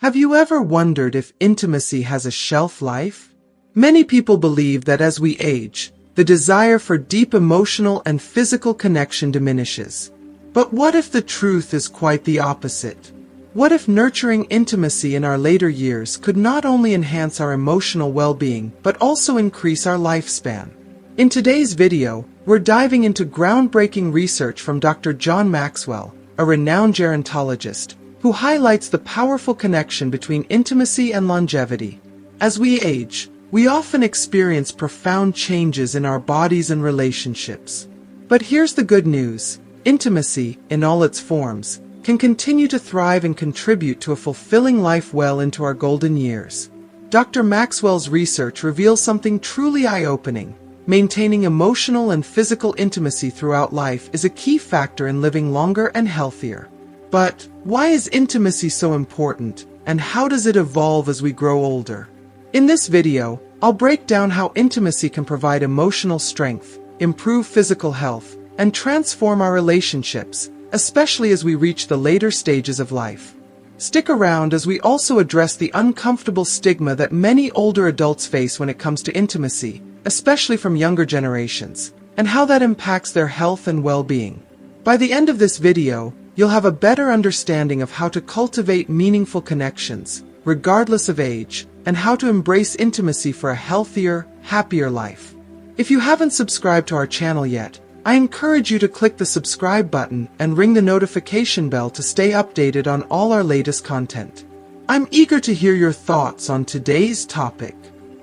Have you ever wondered if intimacy has a shelf life? Many people believe that as we age, the desire for deep emotional and physical connection diminishes. But what if the truth is quite the opposite? What if nurturing intimacy in our later years could not only enhance our emotional well-being, but also increase our lifespan? In today's video, we're diving into groundbreaking research from Dr. John Maxwell, a renowned gerontologist, who highlights the powerful connection between intimacy and longevity. As we age, we often experience profound changes in our bodies and relationships. But here's the good news. Intimacy, in all its forms, can continue to thrive and contribute to a fulfilling life well into our golden years. Dr. Maxwell's research reveals something truly eye-opening. Maintaining emotional and physical intimacy throughout life is a key factor in living longer and healthier. But why is intimacy so important, and how does it evolve as we grow older? In this video, I'll break down how intimacy can provide emotional strength, improve physical health, and transform our relationships, especially as we reach the later stages of life. Stick around as we also address the uncomfortable stigma that many older adults face when it comes to intimacy, especially from younger generations, and how that impacts their health and well-being. By the end of this video, you'll have a better understanding of how to cultivate meaningful connections, regardless of age, and how to embrace intimacy for a healthier, happier life. If you haven't subscribed to our channel yet, I encourage you to click the subscribe button and ring the notification bell to stay updated on all our latest content. I'm eager to hear your thoughts on today's topic.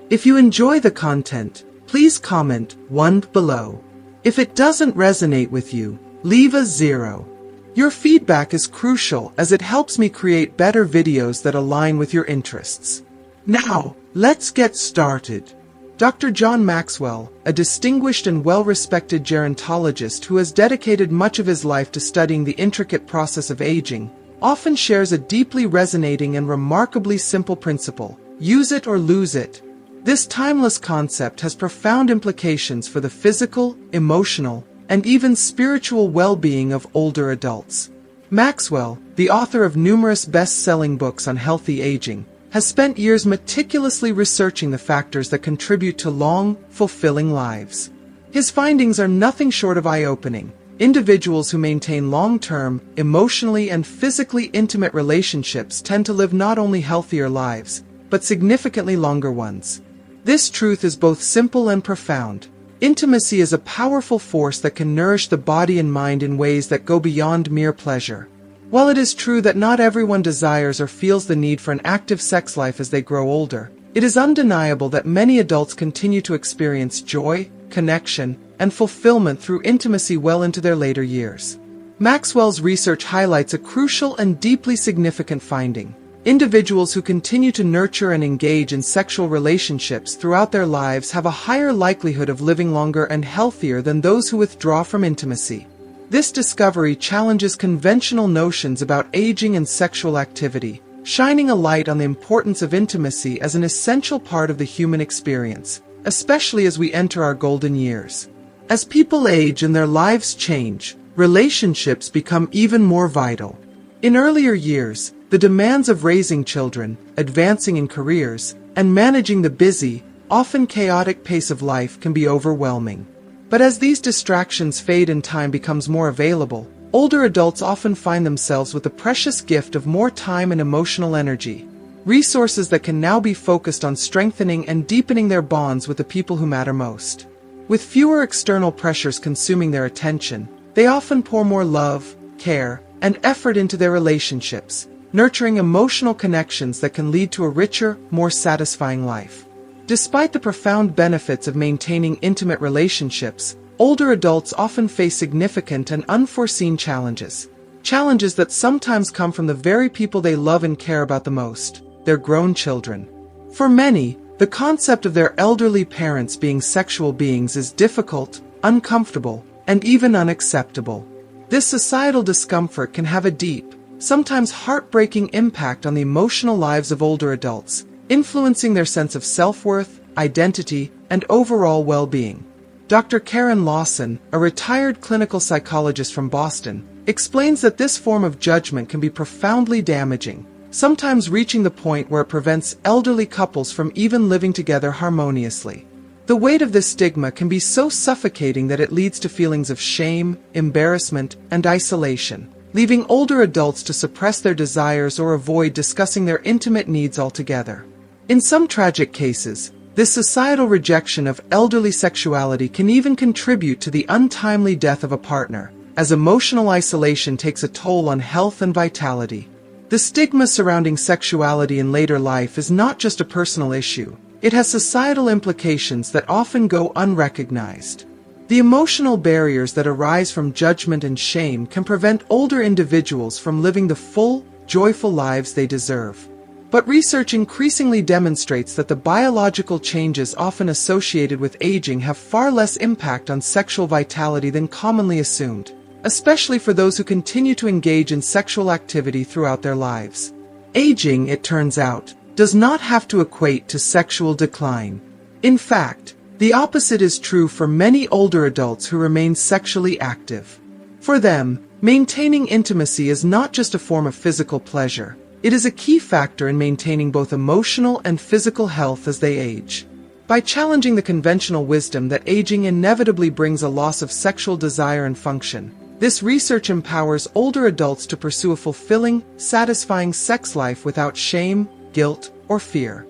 If you enjoy the content, please comment 1 below. If it doesn't resonate with you, leave a 0. Your feedback is crucial as it helps me create better videos that align with your interests. Now, let's get started. Dr. John Maxwell, a distinguished and well-respected gerontologist who has dedicated much of his life to studying the intricate process of aging, often shares a deeply resonating and remarkably simple principle: use it or lose it. This timeless concept has profound implications for the physical, emotional, and even spiritual well-being of older adults. Maxwell, the author of numerous best-selling books on healthy aging, has spent years meticulously researching the factors that contribute to long, fulfilling lives. His findings are nothing short of eye-opening. Individuals who maintain long-term, emotionally and physically intimate relationships tend to live not only healthier lives, but significantly longer ones. This truth is both simple and profound. Intimacy is a powerful force that can nourish the body and mind in ways that go beyond mere pleasure. While it is true that not everyone desires or feels the need for an active sex life as they grow older, it is undeniable that many adults continue to experience joy, connection, and fulfillment through intimacy well into their later years. Maxwell's research highlights a crucial and deeply significant finding. Individuals who continue to nurture and engage in sexual relationships throughout their lives have a higher likelihood of living longer and healthier than those who withdraw from intimacy. This discovery challenges conventional notions about aging and sexual activity, shining a light on the importance of intimacy as an essential part of the human experience, especially as we enter our golden years. As people age and their lives change, relationships become even more vital. In earlier years, the demands of raising children, advancing in careers, and managing the busy, often chaotic pace of life can be overwhelming. But as these distractions fade and time becomes more available, older adults often find themselves with the precious gift of more time and emotional energy, resources that can now be focused on strengthening and deepening their bonds with the people who matter most. With fewer external pressures consuming their attention, they often pour more love, care, and effort into their relationships, nurturing emotional connections that can lead to a richer, more satisfying life. Despite the profound benefits of maintaining intimate relationships, older adults often face significant and unforeseen challenges. Challenges that sometimes come from the very people they love and care about the most, their grown children. For many, the concept of their elderly parents being sexual beings is difficult, uncomfortable, and even unacceptable. This societal discomfort can have a deep, sometimes heartbreaking impact on the emotional lives of older adults, influencing their sense of self-worth, identity, and overall well-being. Dr. Karen Lawson, a retired clinical psychologist from Boston, explains that this form of judgment can be profoundly damaging, sometimes reaching the point where it prevents elderly couples from even living together harmoniously. The weight of this stigma can be so suffocating that it leads to feelings of shame, embarrassment, and isolation, leaving older adults to suppress their desires or avoid discussing their intimate needs altogether. In some tragic cases, this societal rejection of elderly sexuality can even contribute to the untimely death of a partner, as emotional isolation takes a toll on health and vitality. The stigma surrounding sexuality in later life is not just a personal issue. It has societal implications that often go unrecognized. The emotional barriers that arise from judgment and shame can prevent older individuals from living the full, joyful lives they deserve. But research increasingly demonstrates that the biological changes often associated with aging have far less impact on sexual vitality than commonly assumed, especially for those who continue to engage in sexual activity throughout their lives. Aging, it turns out, does not have to equate to sexual decline. In fact, the opposite is true for many older adults who remain sexually active. For them, maintaining intimacy is not just a form of physical pleasure. It is a key factor in maintaining both emotional and physical health as they age. By challenging the conventional wisdom that aging inevitably brings a loss of sexual desire and function, this research empowers older adults to pursue a fulfilling, satisfying sex life without shame, guilt, or fear.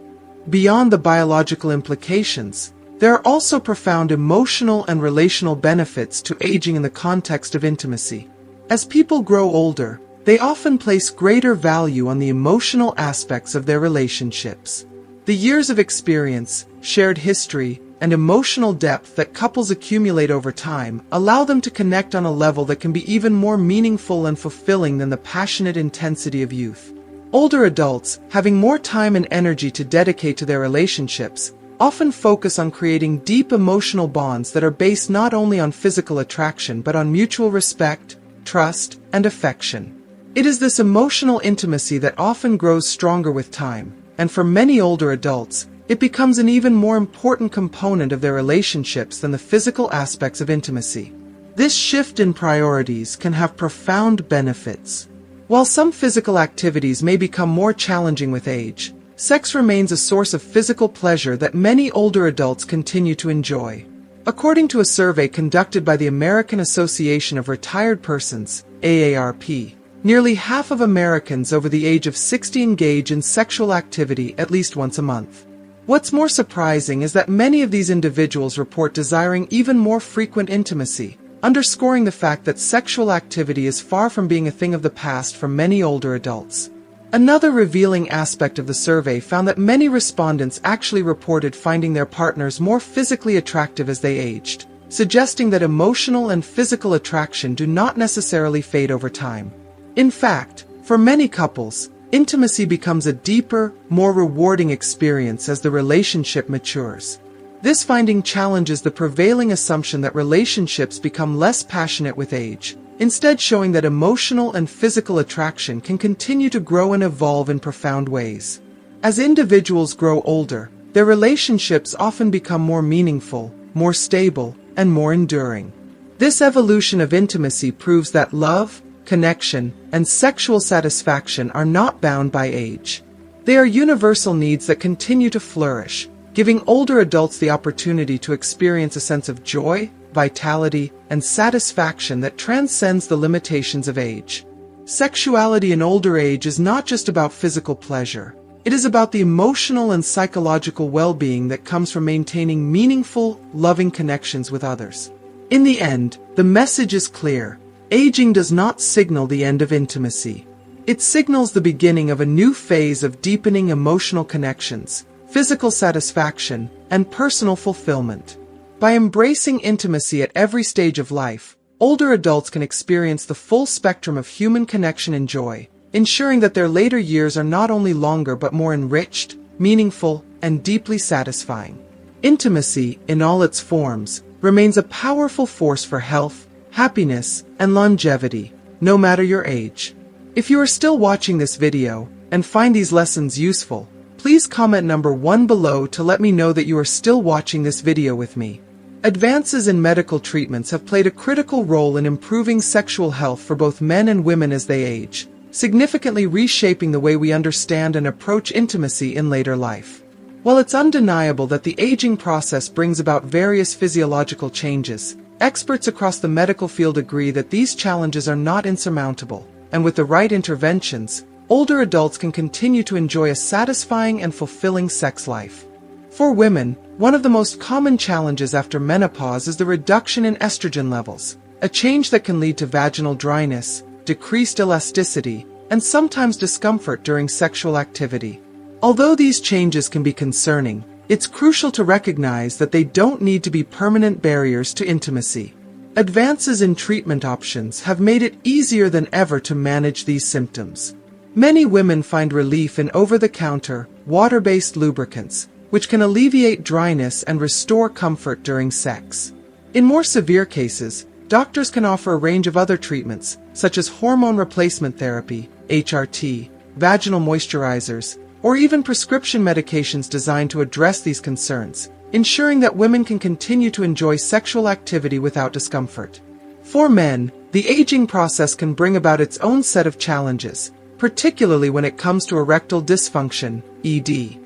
Beyond the biological implications, there are also profound emotional and relational benefits to aging in the context of intimacy. As people grow older, they often place greater value on the emotional aspects of their relationships. The years of experience, shared history, and emotional depth that couples accumulate over time allow them to connect on a level that can be even more meaningful and fulfilling than the passionate intensity of youth. Older adults, having more time and energy to dedicate to their relationships, often focus on creating deep emotional bonds that are based not only on physical attraction but on mutual respect, trust, and affection. It is this emotional intimacy that often grows stronger with time, and for many older adults, it becomes an even more important component of their relationships than the physical aspects of intimacy. This shift in priorities can have profound benefits. While some physical activities may become more challenging with age, sex remains a source of physical pleasure that many older adults continue to enjoy. According to a survey conducted by the American Association of Retired Persons, AARP, nearly half of Americans over the age of 60 engage in sexual activity at least once a month. What's more surprising is that many of these individuals report desiring even more frequent intimacy, underscoring the fact that sexual activity is far from being a thing of the past for many older adults. Another revealing aspect of the survey found that many respondents actually reported finding their partners more physically attractive as they aged, suggesting that emotional and physical attraction do not necessarily fade over time. In fact, for many couples, intimacy becomes a deeper, more rewarding experience as the relationship matures. This finding challenges the prevailing assumption that relationships become less passionate with age, instead showing that emotional and physical attraction can continue to grow and evolve in profound ways. As individuals grow older, their relationships often become more meaningful, more stable, and more enduring. This evolution of intimacy proves that love, connection, and sexual satisfaction are not bound by age. They are universal needs that continue to flourish, giving older adults the opportunity to experience a sense of joy, vitality, and satisfaction that transcends the limitations of age. Sexuality in older age is not just about physical pleasure. It is about the emotional and psychological well-being that comes from maintaining meaningful, loving connections with others. In the end, the message is clear. Aging does not signal the end of intimacy. It signals the beginning of a new phase of deepening emotional connections, physical satisfaction, and personal fulfillment. By embracing intimacy at every stage of life, older adults can experience the full spectrum of human connection and joy, ensuring that their later years are not only longer but more enriched, meaningful, and deeply satisfying. Intimacy, in all its forms, remains a powerful force for health, happiness, and longevity, no matter your age. If you are still watching this video and find these lessons useful, please comment number 1 below to let me know that you are still watching this video with me. Advances in medical treatments have played a critical role in improving sexual health for both men and women as they age, significantly reshaping the way we understand and approach intimacy in later life. While it's undeniable that the aging process brings about various physiological changes, experts across the medical field agree that these challenges are not insurmountable, and with the right interventions, older adults can continue to enjoy a satisfying and fulfilling sex life. For women, one of the most common challenges after menopause is the reduction in estrogen levels, a change that can lead to vaginal dryness, decreased elasticity, and sometimes discomfort during sexual activity. Although these changes can be concerning, it's crucial to recognize that they don't need to be permanent barriers to intimacy. Advances in treatment options have made it easier than ever to manage these symptoms. Many women find relief in over-the-counter, water-based lubricants, which can alleviate dryness and restore comfort during sex. In more severe cases, doctors can offer a range of other treatments, such as hormone replacement therapy, HRT, vaginal moisturizers, or even prescription medications designed to address these concerns, ensuring that women can continue to enjoy sexual activity without discomfort. For men, the aging process can bring about its own set of challenges, particularly when it comes to erectile dysfunction, ED.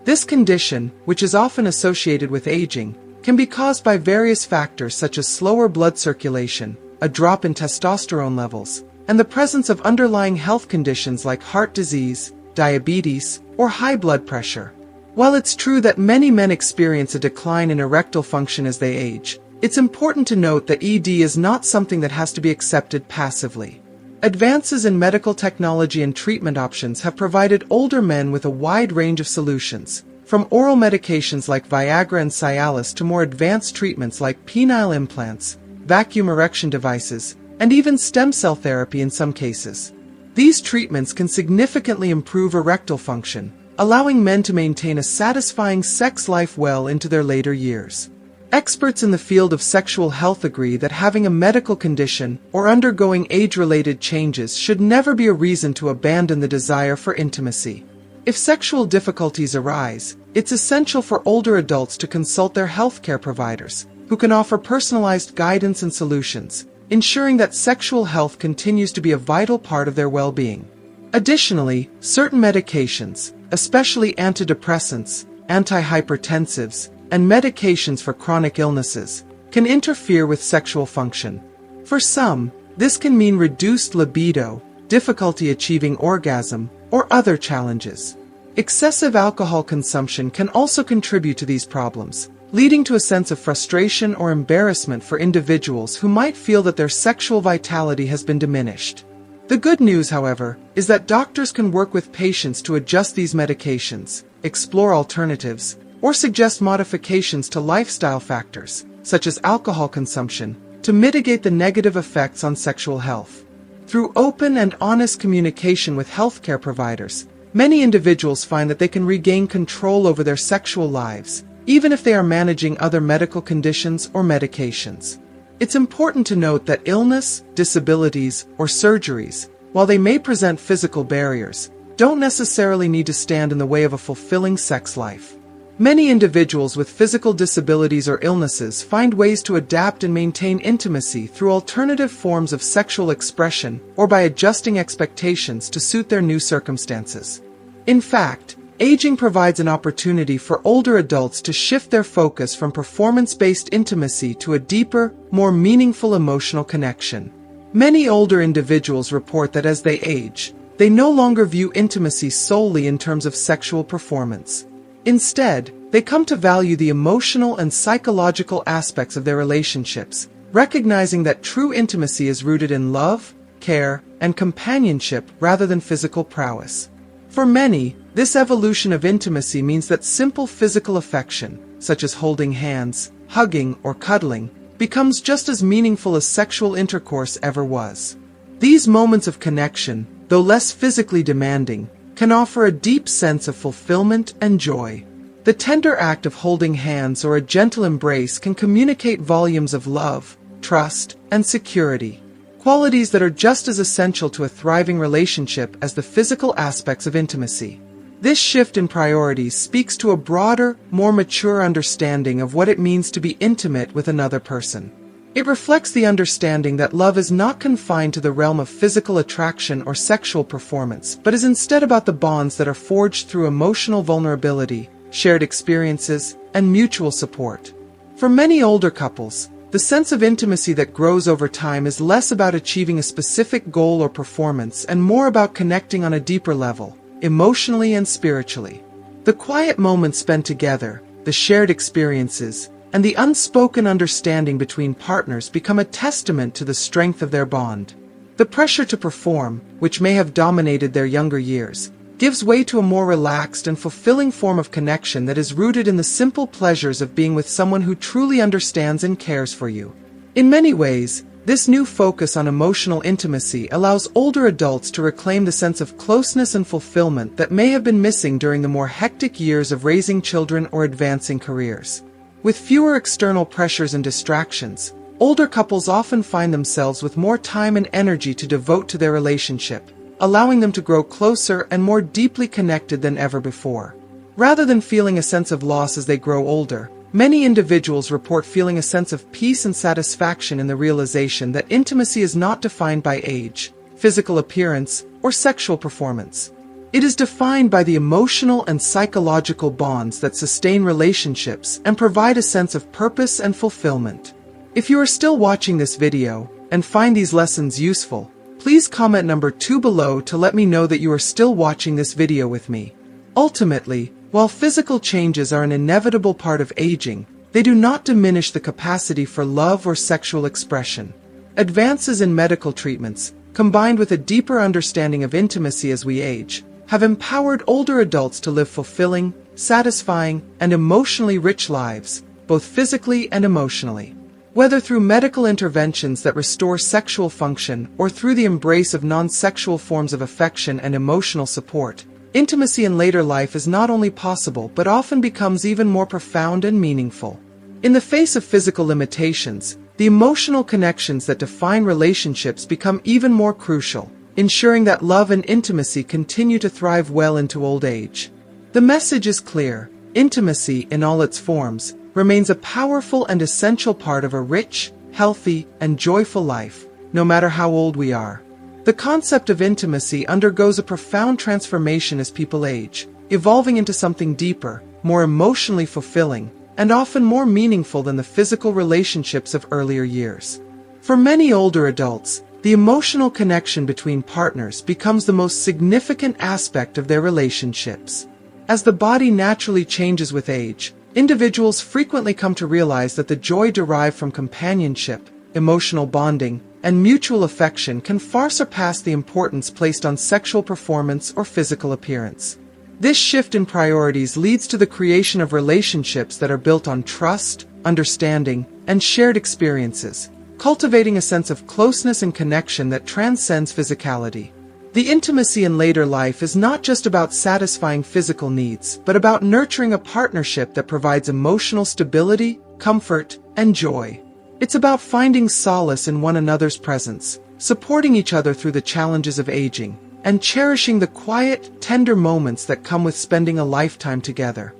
This condition, which is often associated with aging, can be caused by various factors such as slower blood circulation, a drop in testosterone levels, and the presence of underlying health conditions like heart disease, diabetes, or high blood pressure. While it's true that many men experience a decline in erectile function as they age, it's important to note that ED is not something that has to be accepted passively. Advances in medical technology and treatment options have provided older men with a wide range of solutions, from oral medications like Viagra and Cialis to more advanced treatments like penile implants, vacuum erection devices, and even stem cell therapy in some cases. These treatments can significantly improve erectile function, allowing men to maintain a satisfying sex life well into their later years. Experts in the field of sexual health agree that having a medical condition or undergoing age-related changes should never be a reason to abandon the desire for intimacy. If sexual difficulties arise, it's essential for older adults to consult their healthcare providers, who can offer personalized guidance and solutions, ensuring that sexual health continues to be a vital part of their well-being. Additionally, certain medications, especially antidepressants, antihypertensives, and medications for chronic illnesses, can interfere with sexual function. For some, this can mean reduced libido, difficulty achieving orgasm, or other challenges. Excessive alcohol consumption can also contribute to these problems, leading to a sense of frustration or embarrassment for individuals who might feel that their sexual vitality has been diminished. The good news, however, is that doctors can work with patients to adjust these medications, explore alternatives, or suggest modifications to lifestyle factors, such as alcohol consumption, to mitigate the negative effects on sexual health. Through open and honest communication with healthcare providers, many individuals find that they can regain control over their sexual lives, even if they are managing other medical conditions or medications. It's important to note that illness, disabilities, or surgeries, while they may present physical barriers, don't necessarily need to stand in the way of a fulfilling sex life. Many individuals with physical disabilities or illnesses find ways to adapt and maintain intimacy through alternative forms of sexual expression or by adjusting expectations to suit their new circumstances. In fact, aging provides an opportunity for older adults to shift their focus from performance-based intimacy to a deeper, more meaningful emotional connection. Many older individuals report that as they age, they no longer view intimacy solely in terms of sexual performance. Instead, they come to value the emotional and psychological aspects of their relationships, recognizing that true intimacy is rooted in love, care, and companionship rather than physical prowess. For many, this evolution of intimacy means that simple physical affection, such as holding hands, hugging, or cuddling, becomes just as meaningful as sexual intercourse ever was. These moments of connection, though less physically demanding, can offer a deep sense of fulfillment and joy. The tender act of holding hands or a gentle embrace can communicate volumes of love, trust, and security, qualities that are just as essential to a thriving relationship as the physical aspects of intimacy. This shift in priorities speaks to a broader, more mature understanding of what it means to be intimate with another person. It reflects the understanding that love is not confined to the realm of physical attraction or sexual performance, but is instead about the bonds that are forged through emotional vulnerability, shared experiences, and mutual support. For many older couples, the sense of intimacy that grows over time is less about achieving a specific goal or performance and more about connecting on a deeper level, emotionally and spiritually. The quiet moments spent together, the shared experiences, and the unspoken understanding between partners become a testament to the strength of their bond. The pressure to perform, which may have dominated their younger years, gives way to a more relaxed and fulfilling form of connection that is rooted in the simple pleasures of being with someone who truly understands and cares for you. In many ways, this new focus on emotional intimacy allows older adults to reclaim the sense of closeness and fulfillment that may have been missing during the more hectic years of raising children or advancing careers. With fewer external pressures and distractions, older couples often find themselves with more time and energy to devote to their relationship, allowing them to grow closer and more deeply connected than ever before. Rather than feeling a sense of loss as they grow older, many individuals report feeling a sense of peace and satisfaction in the realization that intimacy is not defined by age, physical appearance, or sexual performance. It is defined by the emotional and psychological bonds that sustain relationships and provide a sense of purpose and fulfillment. If you are still watching this video and find these lessons useful, please comment number 2 below to let me know that you are still watching this video with me. Ultimately, while physical changes are an inevitable part of aging, they do not diminish the capacity for love or sexual expression. Advances in medical treatments, combined with a deeper understanding of intimacy as we age, have empowered older adults to live fulfilling, satisfying, and emotionally rich lives, both physically and emotionally. Whether through medical interventions that restore sexual function or through the embrace of non-sexual forms of affection and emotional support, intimacy in later life is not only possible but often becomes even more profound and meaningful. In the face of physical limitations, the emotional connections that define relationships become even more crucial, ensuring that love and intimacy continue to thrive well into old age. The message is clear: intimacy, in all its forms, remains a powerful and essential part of a rich, healthy, and joyful life, no matter how old we are. The concept of intimacy undergoes a profound transformation as people age, evolving into something deeper, more emotionally fulfilling, and often more meaningful than the physical relationships of earlier years. For many older adults, the emotional connection between partners becomes the most significant aspect of their relationships. As the body naturally changes with age, individuals frequently come to realize that the joy derived from companionship, emotional bonding, and mutual affection can far surpass the importance placed on sexual performance or physical appearance. This shift in priorities leads to the creation of relationships that are built on trust, understanding, and shared experiences, cultivating a sense of closeness and connection that transcends physicality. The intimacy in later life is not just about satisfying physical needs, but about nurturing a partnership that provides emotional stability, comfort, and joy. It's about finding solace in one another's presence, supporting each other through the challenges of aging, and cherishing the quiet, tender moments that come with spending a lifetime together.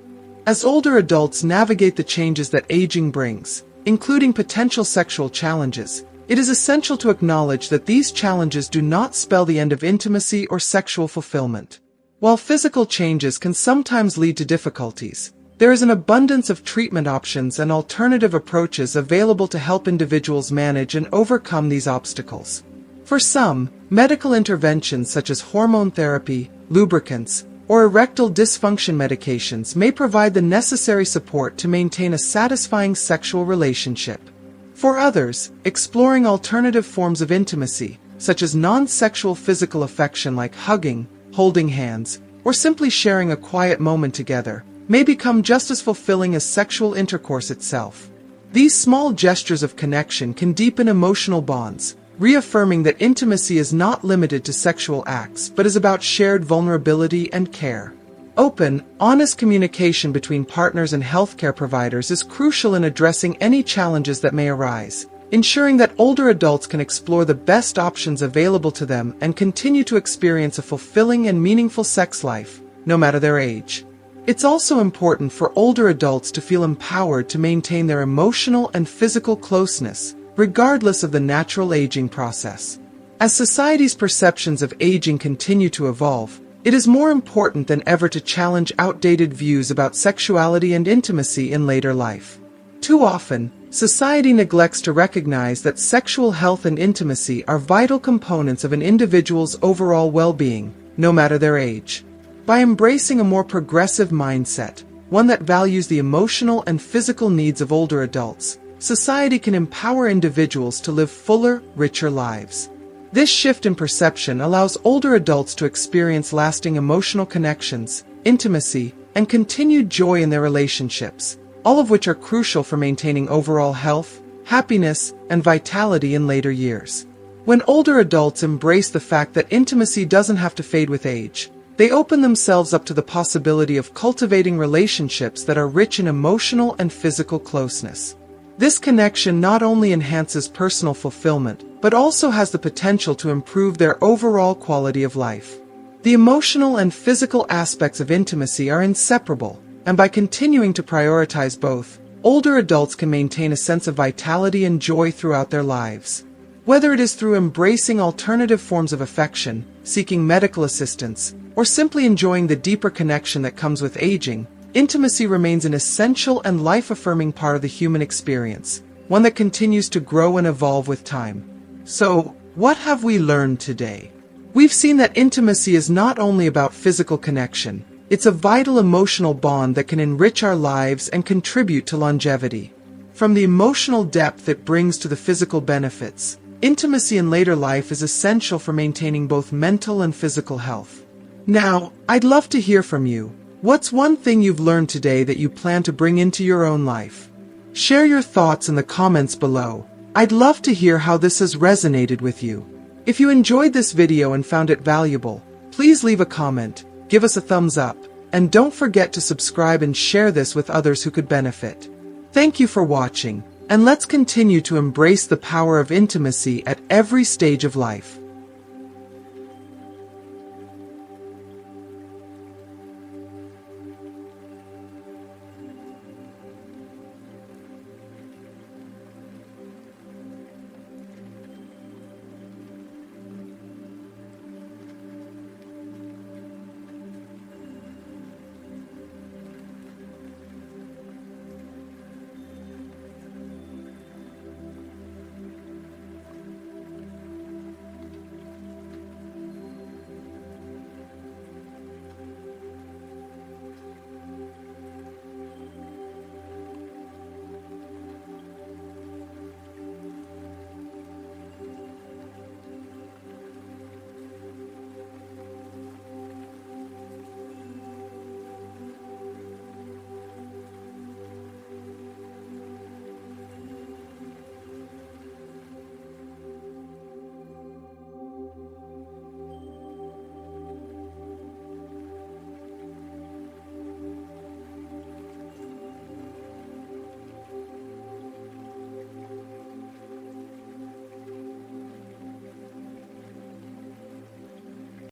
As older adults navigate the changes that aging brings, including potential sexual challenges, it is essential to acknowledge that these challenges do not spell the end of intimacy or sexual fulfillment. While physical changes can sometimes lead to difficulties, there is an abundance of treatment options and alternative approaches available to help individuals manage and overcome these obstacles. For some, medical interventions such as hormone therapy, lubricants, or erectile dysfunction medications may provide the necessary support to maintain a satisfying sexual relationship. For others, exploring alternative forms of intimacy, such as non-sexual physical affection like hugging, holding hands, or simply sharing a quiet moment together, may become just as fulfilling as sexual intercourse itself. These small gestures of connection can deepen emotional bonds, reaffirming that intimacy is not limited to sexual acts but is about shared vulnerability and care. Open, honest communication between partners and healthcare providers is crucial in addressing any challenges that may arise, ensuring that older adults can explore the best options available to them and continue to experience a fulfilling and meaningful sex life, no matter their age. It's also important for older adults to feel empowered to maintain their emotional and physical closeness, regardless of the natural aging process. As society's perceptions of aging continue to evolve, it is more important than ever to challenge outdated views about sexuality and intimacy in later life. Too often, society neglects to recognize that sexual health and intimacy are vital components of an individual's overall well-being, no matter their age. By embracing a more progressive mindset, one that values the emotional and physical needs of older adults, society can empower individuals to live fuller, richer lives. This shift in perception allows older adults to experience lasting emotional connections, intimacy, and continued joy in their relationships, all of which are crucial for maintaining overall health, happiness, and vitality in later years. When older adults embrace the fact that intimacy doesn't have to fade with age, they open themselves up to the possibility of cultivating relationships that are rich in emotional and physical closeness. This connection not only enhances personal fulfillment, but also has the potential to improve their overall quality of life. The emotional and physical aspects of intimacy are inseparable, and by continuing to prioritize both, older adults can maintain a sense of vitality and joy throughout their lives. Whether it is through embracing alternative forms of affection, seeking medical assistance, or simply enjoying the deeper connection that comes with aging, intimacy remains an essential and life-affirming part of the human experience, one that continues to grow and evolve with time. So, what have we learned today? We've seen that intimacy is not only about physical connection, it's a vital emotional bond that can enrich our lives and contribute to longevity. From the emotional depth it brings to the physical benefits, intimacy in later life is essential for maintaining both mental and physical health. Now, I'd love to hear from you. What's one thing you've learned today that you plan to bring into your own life? Share your thoughts in the comments below. I'd love to hear how this has resonated with you. If you enjoyed this video and found it valuable, please leave a comment, give us a thumbs up, and don't forget to subscribe and share this with others who could benefit. Thank you for watching, and let's continue to embrace the power of intimacy at every stage of life.